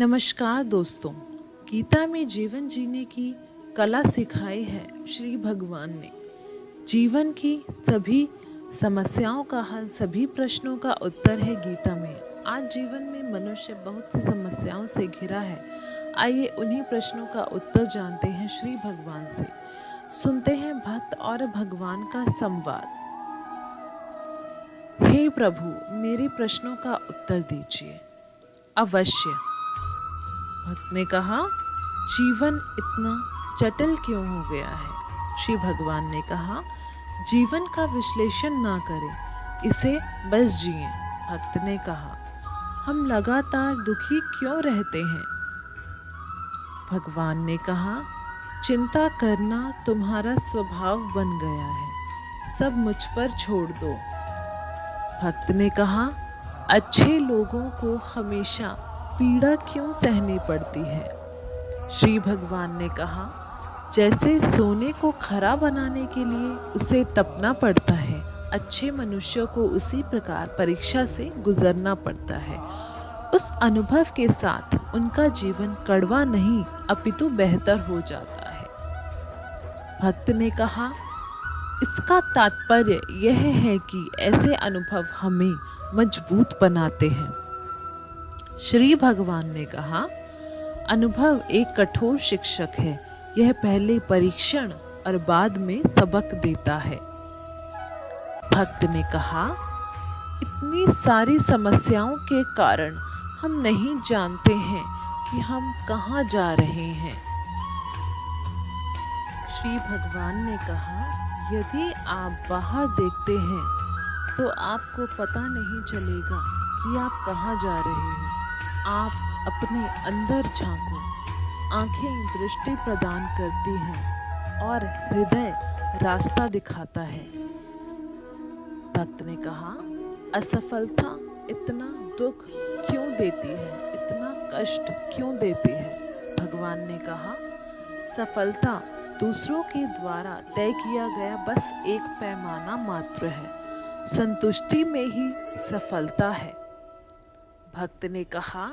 नमस्कार दोस्तों। गीता में जीवन जीने की कला सिखाई है श्री भगवान ने। जीवन की सभी समस्याओं का हल, सभी प्रश्नों का उत्तर है गीता में। आज जीवन में मनुष्य बहुत सी समस्याओं से घिरा है। आइए उन्हीं प्रश्नों का उत्तर जानते हैं श्री भगवान से। सुनते हैं भक्त और भगवान का संवाद। हे प्रभु, मेरे प्रश्नों का उत्तर दीजिए। अवश्य, भक्त ने कहा, जीवन इतना जटिल क्यों हो गया है? श्री भगवान ने कहा, जीवन का विश्लेषण ना करें, इसे बस जिए। भक्त ने कहा, हम लगातार दुखी क्यों रहते हैं? भगवान ने कहा, चिंता करना तुम्हारा स्वभाव बन गया है, सब मुझ पर छोड़ दो। भक्त ने कहा, अच्छे लोगों को हमेशा पीड़ा क्यों सहनी पड़ती है? श्री भगवान ने कहा, जैसे सोने को खरा बनाने के लिए उसे तपना पड़ता है, अच्छे मनुष्यों को उसी प्रकार परीक्षा से गुजरना पड़ता है। उस अनुभव के साथ उनका जीवन कड़वा नहीं अपितु बेहतर हो जाता है। भक्त ने कहा, इसका तात्पर्य यह है कि ऐसे अनुभव हमें मजबूत बनाते हैं। श्री भगवान ने कहा, अनुभव एक कठोर शिक्षक है, यह पहले परीक्षण और बाद में सबक देता है। भक्त ने कहा, इतनी सारी समस्याओं के कारण हम नहीं जानते हैं कि हम कहाँ जा रहे हैं। श्री भगवान ने कहा, यदि आप बाहर देखते हैं तो आपको पता नहीं चलेगा कि आप कहाँ जा रहे हैं। आप अपने अंदर झांको। आंखें दृष्टि प्रदान करती हैं और हृदय रास्ता दिखाता है। भक्त ने कहा, असफलता इतना दुख क्यों देती है, इतना कष्ट क्यों देती है? भगवान ने कहा, सफलता दूसरों के द्वारा तय किया गया बस एक पैमाना मात्र है, संतुष्टि में ही सफलता है। भक्त ने कहा,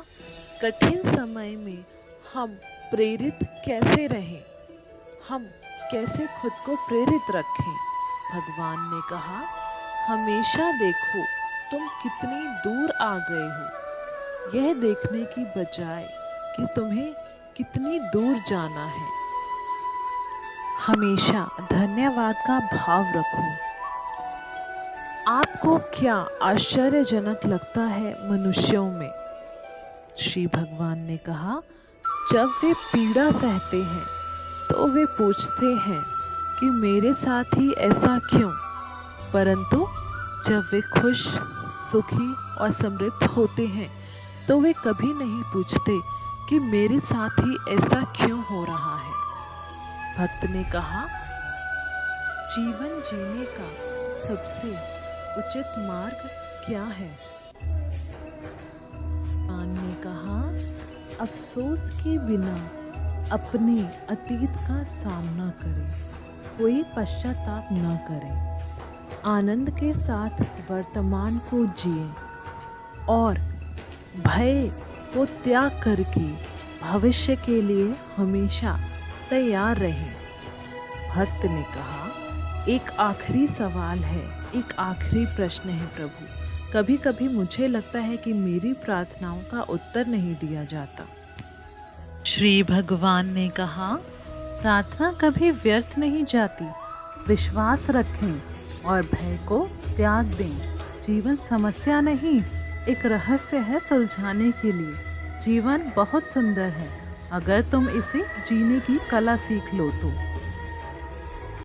कठिन समय में हम प्रेरित कैसे रहें, हम कैसे खुद को प्रेरित रखें? भगवान ने कहा, हमेशा देखो तुम कितनी दूर आ गए हो, यह देखने की बजाय कि तुम्हें कितनी दूर जाना है। हमेशा धन्यवाद का भाव रखो। आपको क्या आश्चर्यजनक लगता है मनुष्यों में? श्री भगवान ने कहा, जब वे पीड़ा सहते हैं तो वे पूछते हैं कि मेरे साथ ही ऐसा क्यों, परंतु जब वे खुश, सुखी और समृद्ध होते हैं तो वे कभी नहीं पूछते कि मेरे साथ ही ऐसा क्यों हो रहा है। भक्त ने कहा, जीवन जीने का सबसे उचित मार्ग क्या है? भगवान ने कहा, अफसोस के बिना अपने अतीत का सामना करें, कोई पश्चाताप न करें, आनंद के साथ वर्तमान को जिए और भय को त्याग करके भविष्य के लिए हमेशा तैयार रहें। भक्त ने कहा, एक आखिरी सवाल है, एक आखिरी प्रश्न है प्रभु। कभी कभी मुझे लगता है कि मेरी प्रार्थनाओं का उत्तर नहीं दिया जाता। श्री भगवान ने कहा, प्रार्थना कभी व्यर्थ नहीं जाती। विश्वास रखें और भय को त्याग दें। जीवन समस्या नहीं, एक रहस्य है सुलझाने के लिए। जीवन बहुत सुंदर है अगर तुम इसे जीने की कला सीख लो तो।